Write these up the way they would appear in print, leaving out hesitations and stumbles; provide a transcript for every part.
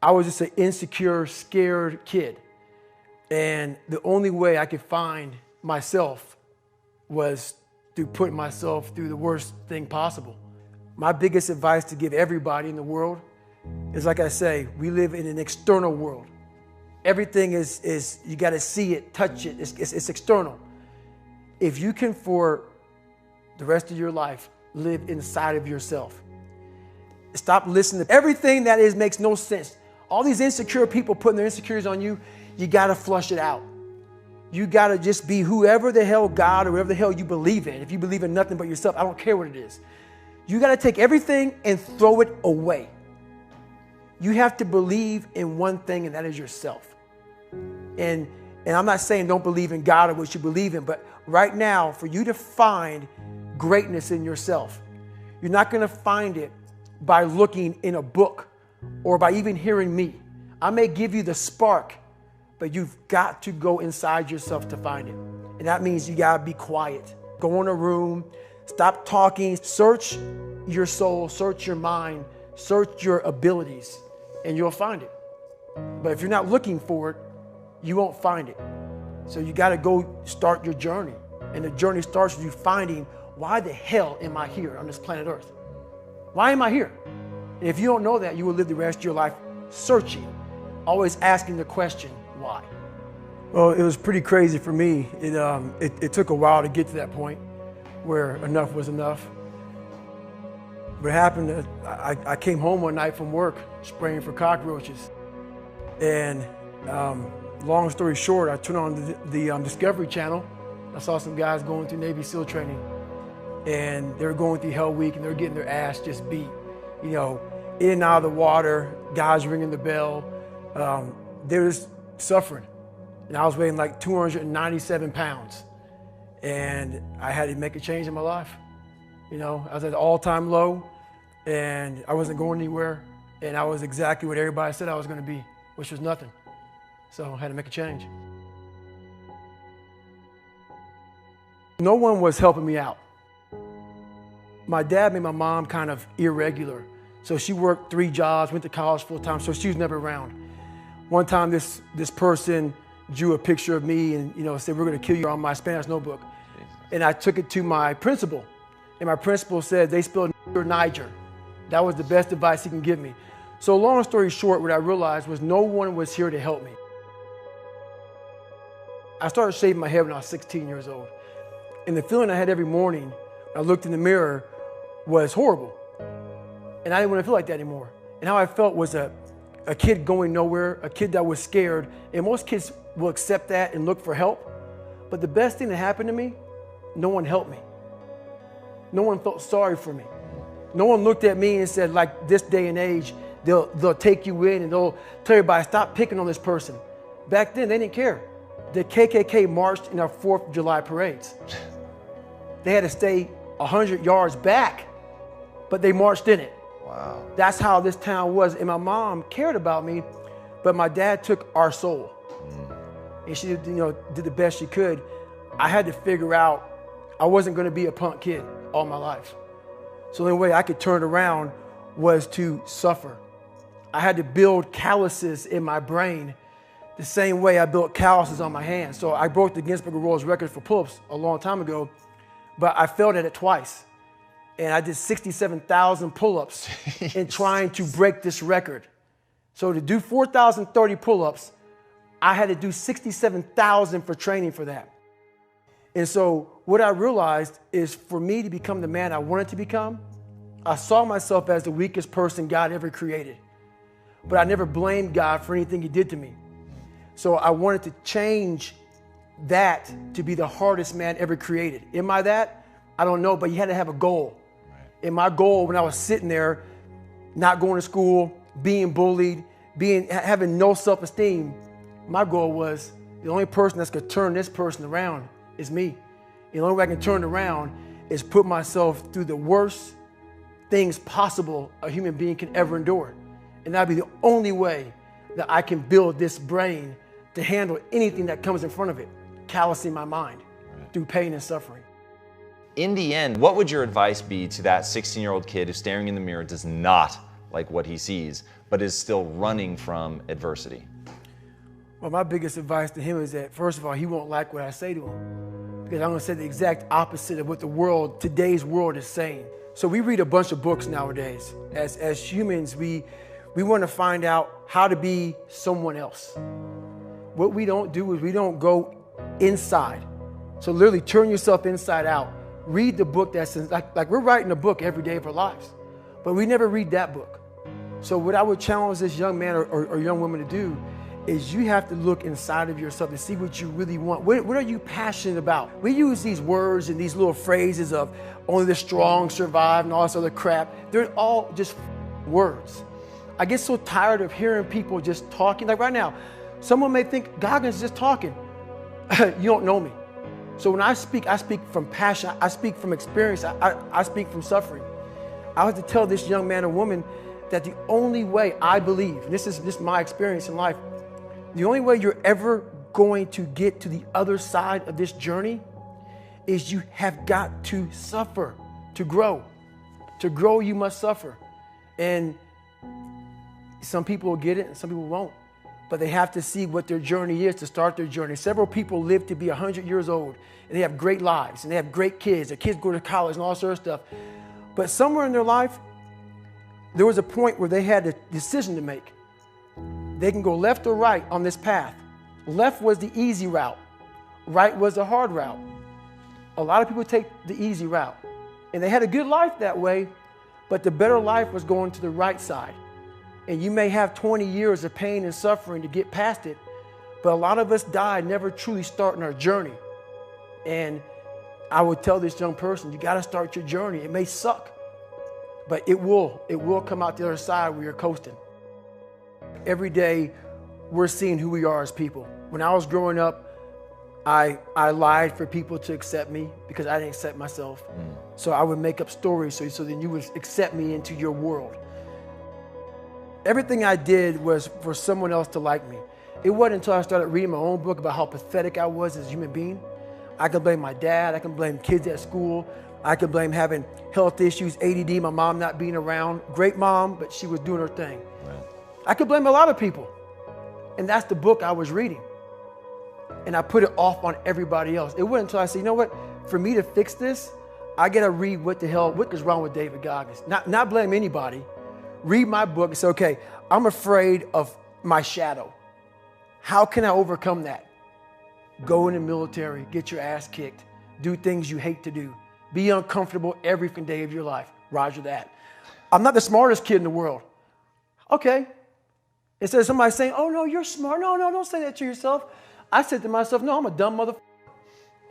I was just an insecure, scared kid. And the only way I could find myself was through putting myself through the worst thing possible. My biggest advice to give everybody in the world is, like I say, we live in an external world. Everything is you got to see it, touch it, it's external. If you can, for the rest of your life, live inside of yourself, stop listening to everything that makes no sense. All these insecure people putting their insecurities on you, you got to flush it out. You got to just be whoever the hell God or whatever the hell you believe in. If you believe in nothing but yourself, I don't care what it is. You got to take everything and throw it away. You have to believe in one thing, and that is yourself. And I'm not saying don't believe in God or what you believe in, but right now, for you to find greatness in yourself, you're not going to find it by looking in a book or by even hearing me. I may give you the spark, but you've got to go inside yourself to find it. And that means you got to be quiet. Go in a room, stop talking, search your soul, search your mind, search your abilities, and you'll find it. But if you're not looking for it, you won't find it. So you got to go start your journey. And the journey starts with you finding, why the hell am I here on this planet Earth? Why am I here? And if you don't know that, you will live the rest of your life searching, always asking the question, why? Well, it was pretty crazy for me. It took a while to get to that point where enough was enough. What happened, I came home one night from work spraying for cockroaches. And long story short, I turned on the Discovery Channel. I saw some guys going through Navy SEAL training. And they were going through Hell Week and they were getting their ass just beat. You know, in and out of the water, guys ringing the bell. They were just suffering. And I was weighing like 297 pounds. And I had to make a change in my life. You know, I was at an all-time low and I wasn't going anywhere. And I was exactly what everybody said I was going to be, which was nothing. So I had to make a change. No one was helping me out. My dad made my mom kind of irregular. So she worked 3 jobs, went to college full time, so she was never around. One time this person drew a picture of me and said, "We're gonna kill you," on my Spanish notebook. And I took it to my principal. And my principal said, "They spelled Niger." That was the best advice he can give me. So long story short, what I realized was no one was here to help me. I started shaving my head when I was 16 years old. And the feeling I had every morning when I looked in the mirror was horrible. And I didn't want to feel like that anymore. And how I felt was a kid going nowhere, a kid that was scared. And most kids will accept that and look for help. But the best thing that happened to me, no one helped me. No one felt sorry for me. No one looked at me and said, like this day and age, they'll take you in and they'll tell everybody, stop picking on this person. Back then, they didn't care. The KKK marched in our 4th of July parades. They had to stay 100 yards back, but they marched in it. Wow. That's how this town was. And my mom cared about me, but my dad took our soul. And she did the best she could. I had to figure out I wasn't going to be a punk kid all my life. So the only way I could turn it around was to suffer. I had to build calluses in my brain the same way I built calluses on my hands. So I broke the Guinness Book of World Records for pull-ups a long time ago, but I failed at it twice. And I did 67,000 pull-ups in trying to break this record. So to do 4,030 pull-ups, I had to do 67,000 for training for that. And so what I realized is for me to become the man I wanted to become, I saw myself as the weakest person God ever created. But I never blamed God for anything he did to me. So I wanted to change that to be the hardest man ever created. Am I that? I don't know, but you had to have a goal. Right. And my goal when I was sitting there, not going to school, being bullied, having no self-esteem, my goal was the only person that's gonna turn this person around is me. And the only way I can turn it around is put myself through the worst things possible a human being can ever endure. And that'd be the only way that I can build this brain to handle anything that comes in front of it, callousing my mind through pain and suffering. In the end, what would your advice be to that 16-year-old kid who's staring in the mirror, does not like what he sees, but is still running from adversity? Well, my biggest advice to him is that, first of all, he won't like what I say to him, because I'm going to say the exact opposite of what today's world is saying. So we read a bunch of books nowadays. As humans, we want to find out how to be someone else. What we don't do is we don't go inside. So literally turn yourself inside out. Read the book that's like we're writing a book every day of our lives, but we never read that book. So what I would challenge this young man or young woman to do is you have to look inside of yourself to see what you really want. What are you passionate about? We use these words and these little phrases of only the strong survive and all this other crap. They're all just words. I get so tired of hearing people just talking. Like right now, someone may think Goggins is just talking. You don't know me. So when I speak from passion. I speak from experience. I speak from suffering. I have to tell this young man or woman that the only way I believe, and this is my experience in life, the only way you're ever going to get to the other side of this journey is you have got to suffer to grow. To grow, you must suffer. And some people will get it and some people won't. But they have to see what their journey is to start their journey. Several people live to be 100 years old and they have great lives and they have great kids. Their kids go to college and all sort of stuff. But somewhere in their life, there was a point where they had a decision to make. They can go left or right on this path. Left was the easy route. Right was the hard route. A lot of people take the easy route. And they had a good life that way, but the better life was going to the right side. And you may have 20 years of pain and suffering to get past it, but a lot of us die never truly starting our journey. And I would tell this young person, you got to start your journey. It may suck, but it will come out the other side where you're coasting. Every day, we're seeing who we are as people. When I was growing up, I lied for people to accept me because I didn't accept myself. So I would make up stories so then you would accept me into your world. Everything I did was for someone else to like me. It wasn't until I started reading my own book about how pathetic I was as a human being. I can blame my dad. I can blame kids at school. I can blame having health issues, ADD, my mom not being around. Great mom, but she was doing her thing. Right. I could blame a lot of people. And that's the book I was reading. And I put it off on everybody else. It wasn't until I said, you know what? For me to fix this, I got to read what is wrong with David Goggins. Not blame anybody. Read my book and say, okay, I'm afraid of my shadow. How can I overcome that? Go in the military, get your ass kicked, do things you hate to do, be uncomfortable every day of your life. Roger that. I'm not the smartest kid in the world. Okay. Instead of somebody saying, oh no, you're smart. No, don't say that to yourself. I said to myself, no, I'm a dumb motherfucker.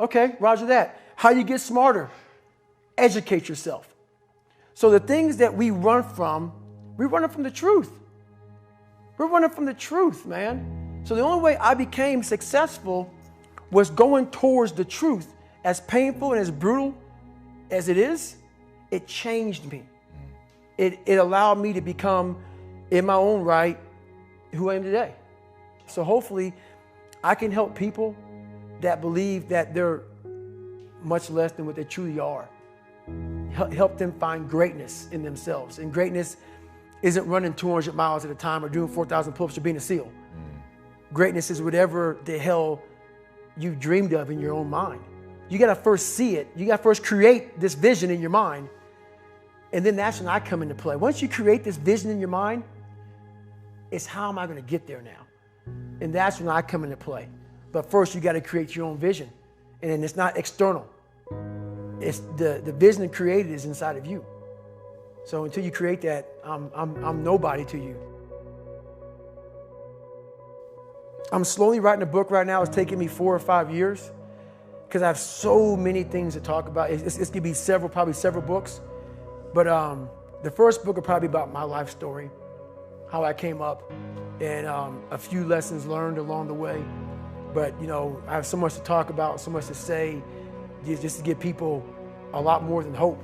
Okay, roger that. How you get smarter? Educate yourself. So the things that we run from the truth. We're running from the truth, man. So the only way I became successful was going towards the truth. As painful and as brutal as it is, it changed me. It allowed me to become, in my own right, who I am today. So hopefully I can help people that believe that they're much less than what they truly are. Help them find greatness in themselves. And greatness isn't running 200 miles at a time or doing 4,000 pull-ups or being a SEAL. Greatness is whatever the hell you dreamed of in your own mind. You got to first see it. You got to first create this vision in your mind. And then that's when I come into play. Once you create this vision in your mind, it's how am I going to get there now? And that's when I come into play. But first you got to create your own vision. And then it's not external. It's the vision created is inside of you. So until you create that, I'm nobody to you. I'm slowly writing a book right now. It's taking me 4 or 5 years because I have so many things to talk about. It's going to be probably several books. But the first book will probably be about my life story, how I came up, and a few lessons learned along the way. But, you know, I have so much to talk about, so much to say, just to give people a lot more than hope.